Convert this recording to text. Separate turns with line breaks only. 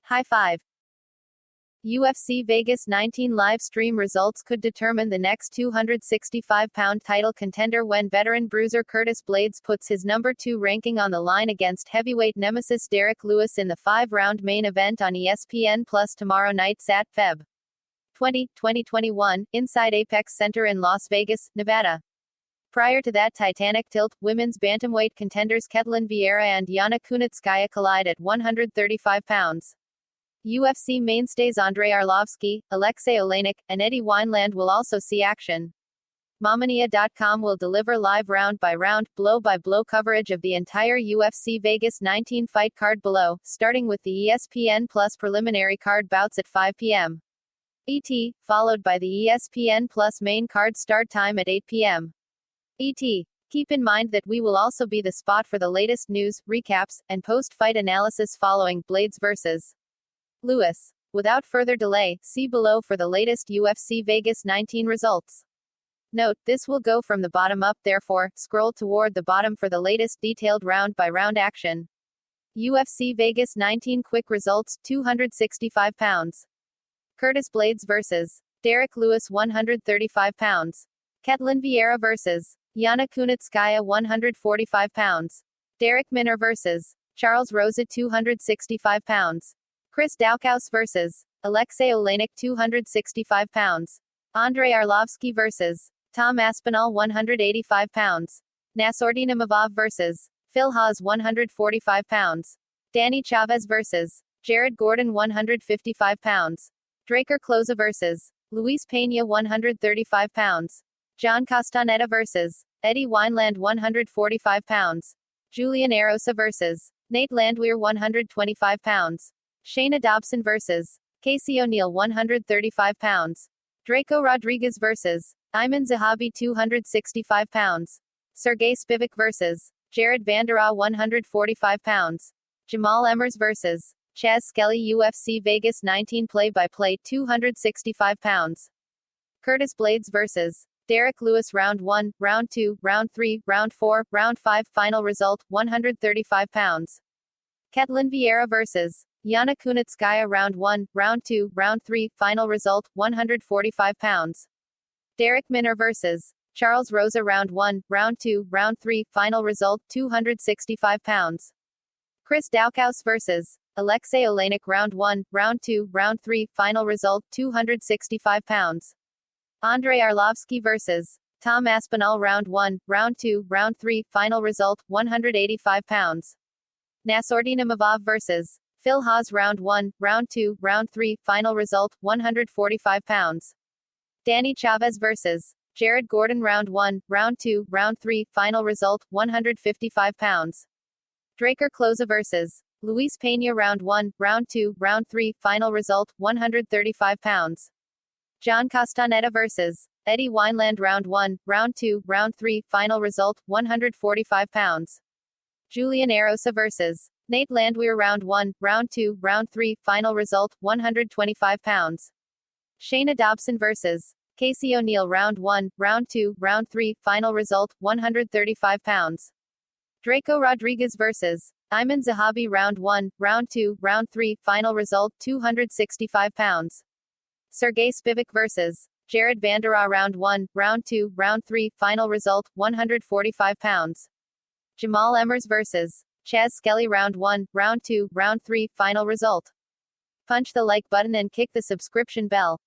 High five. UFC Vegas 19 live stream results could determine the next 265-pound title contender when veteran bruiser Curtis Blaydes puts his number 2 ranking on the line against heavyweight nemesis Derek Lewis in the 5-round main event on ESPN Plus tomorrow night at Feb. 20, 2021, inside Apex Center in Las Vegas, Nevada. Prior to that titanic tilt, women's bantamweight contenders Ketlen Vieira and Yana Kunitskaya collide at 135 pounds. UFC mainstays Andrei Arlovski, Alexei Oleinik, and Eddie Wineland will also see action. Momania.com will deliver live round-by-round, blow-by-blow coverage of the entire UFC Vegas 19 fight card below, starting with the ESPN Plus preliminary card bouts at 5 p.m. ET, followed by the ESPN Plus main card start time at 8 p.m. ET. Keep in mind that we will also be the spot for the latest news, recaps, and post-fight analysis following Blaydes vs. Lewis. Without further delay, see below for the latest UFC Vegas 19 results. Note, this will go from the bottom up, therefore, scroll toward the bottom for the latest detailed round-by-round action. UFC Vegas 19 quick results, 265 pounds. Curtis Blaydes vs. Derek Lewis 135 pounds. Ketlen Vieira vs. Yana Kunitskaya 145 pounds. Derek Minner vs. Charles Rousey 265 pounds. Chris Daukaus vs. Alexei Oleinik 265 pounds. Andrei Arlovski vs. Tom Aspinall 185 pounds. Nassourdine Imavov vs. Phil Haas 145 pounds. Danny Chavez vs. Jared Gordon 155 pounds. Draker Closa vs. Luis Peña 135 pounds. John Castaneda vs. Eddie Wineland 145 pounds. Julian Erosa vs. Nate Landwehr 125 pounds. Shayna Dobson vs. Casey O'Neill 135 pounds. Draco Rodriguez vs. Ayman Zahabi 265 pounds. Sergey Spivak vs. Jared Vanderaa 145 pounds. Jamal Emmers vs. Chaz Skelly UFC Vegas 19 play-by-play 265 pounds. Curtis Blaydes vs. Derek Lewis Round 1, Round 2, Round 3, Round 4, Round 5 Final result, 135 pounds. Ketlen Vieira vs. Yana Kunitskaya Round 1, Round 2, Round 3 Final result, 145 pounds. Derek Minner vs. Charles Rosa Round 1, Round 2, Round 3 Final result, 265 pounds. Chris Daukaus vs. Alexei Oleinik Round 1, Round 2, Round 3 Final result, 265 pounds. Andrei Arlovski vs. Tom Aspinall Round 1, Round 2, Round 3 Final result, 185 pounds. Nassourdine Imavov vs. Phil Haas Round 1, Round 2, Round 3 Final result, 145 pounds. Danny Chavez vs. Jared Gordon Round 1, Round 2, Round 3 Final result, 155 pounds. Draker Closa vs. Luis Peña Round 1, Round 2, Round 3 Final result, 135 pounds. John Castaneda vs. Eddie Wineland Round 1, Round 2, Round 3 Final result, 145 pounds. Julian Erosa vs. Nate Landwehr Round 1, Round 2, Round 3 Final result, 125 pounds. Shayna Dobson vs. Casey O'Neill Round 1, Round 2, Round 3 Final result, 135 pounds. Draco Rodriguez vs. Ayman Zahabi Round 1, Round 2, Round 3 Final result, 265 pounds. Sergey Spivak vs. Jared Vanderaa Round 1, Round 2, Round 3 Final result, 145 pounds. Jamal Emmers vs. Chaz Skelly Round 1, Round 2, Round 3 Final result. Punch the like button and kick the subscription bell.